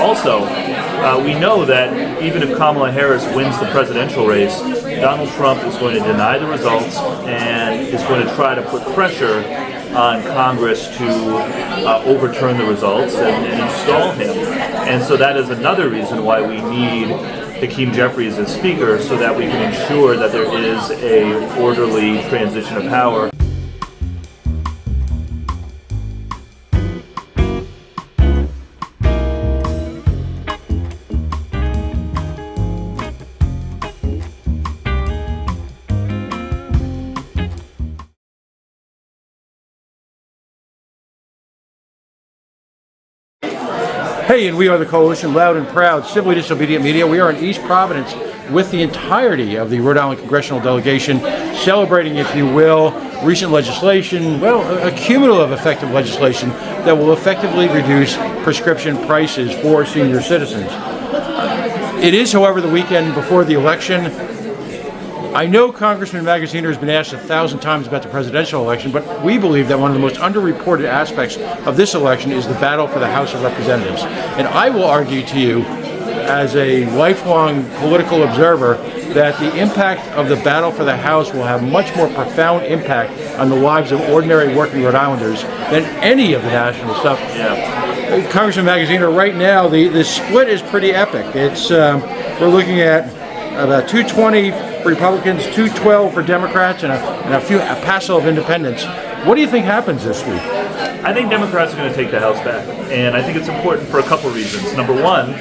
Also, we know that even if Kamala Harris wins the presidential race, Donald Trump is going to deny the results and is going to try to put pressure on Congress to overturn the results and install him. And so that is another reason why we need Hakeem Jeffries as Speaker, so that we can ensure that there is a orderly transition of power. Hey, and we are the Coalition Loud and Proud, Civilly Disobedient Media. We are in East Providence with the entirety of the Rhode Island congressional delegation, celebrating, if you will, recent legislation, well, a cumulative effective legislation that will effectively reduce prescription prices for senior citizens. It is, however, the weekend before the election. I know Congressman Magaziner has been asked 1,000 times about the presidential election, but we believe that one of the most underreported aspects of this election is the battle for the House of Representatives. And I will argue to you, as a lifelong political observer, that the impact of the battle for the House will have much more profound impact on the lives of ordinary working Rhode Islanders than any of the national stuff. Yeah. Congressman Magaziner, right now the split is pretty epic. It's we're looking at about 220 for Republicans, 212 for Democrats, and a passel of independents. What do you think happens this week? I think Democrats are going to take the House back, and I think it's important for a couple reasons. Number one,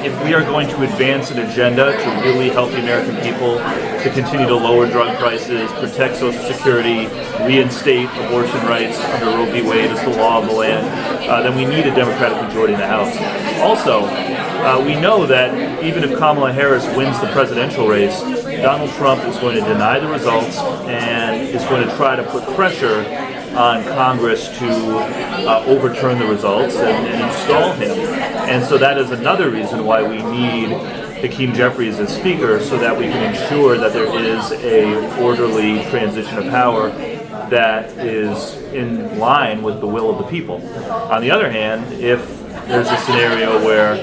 if we are going to advance an agenda to really help the American people to continue to lower drug prices, protect Social Security, reinstate abortion rights under Roe v. Wade as the law of the land, then we need a Democratic majority in the House. Also, we know that even if Kamala Harris wins the presidential race, Donald Trump is going to deny the results and is going to try to put pressure on Congress to overturn the results and install him. And so that is another reason why we need Hakeem Jeffries as Speaker, so that we can ensure that there is a orderly transition of power that is in line with the will of the people. On the other hand, if there's a scenario where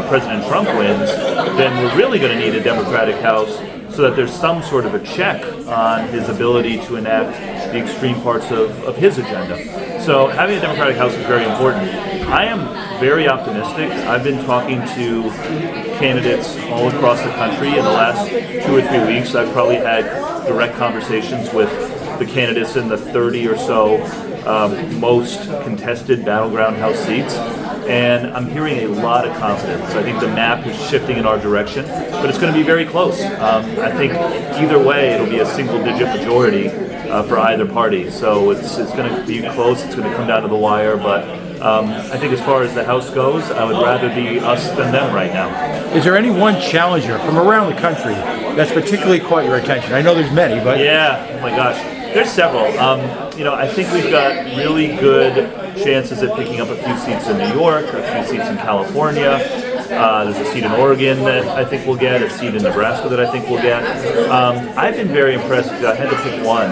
President Trump wins, then we're really going to need a Democratic House so that there's some sort of a check on his ability to enact the extreme parts of his agenda. So having a Democratic House is very important. I am very optimistic. I've been talking to candidates all across the country in the last 2 or 3 weeks. I've probably had direct conversations with the candidates in the 30 or so most contested battleground House seats. And I'm hearing a lot of confidence. I think the map is shifting in our direction, but it's going to be very close. I think either way, it'll be a single-digit majority for either party. So it's going to be close. It's going to come down to the wire. But I think as far as the House goes, I would rather be us than them right now. Is there any one challenger from around the country that's particularly caught your attention? I know there's many, but yeah, oh my gosh. There's several. I think we've got really good chances at picking up a few seats in New York, a few seats in California. There's a seat in Oregon that I think we'll get, a seat in Nebraska that I think we'll get. I've been very impressed because I had to pick one.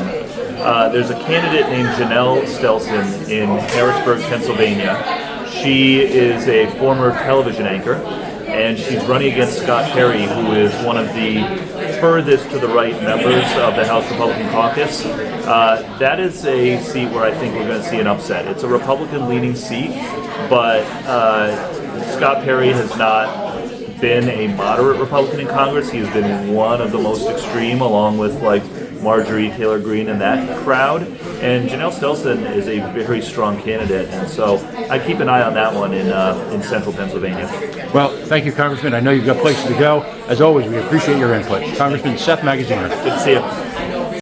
There's a candidate named Janelle Stelson in Harrisburg, Pennsylvania. She is a former television anchor, and she's running against Scott Perry, who is one of the furthest to the right members of the House Republican Caucus. That is a seat where I think we're going to see an upset. It's a Republican-leaning seat, but Scott Perry has not been a moderate Republican in Congress. He has been one of the most extreme, along with Marjorie Taylor Greene and that crowd. And Janelle Stelson is a very strong candidate, and so I keep an eye on that one in central Pennsylvania. Well, thank you, Congressman. I know you've got places to go. As always, we appreciate your input. Congressman Seth Magaziner. Good to see you.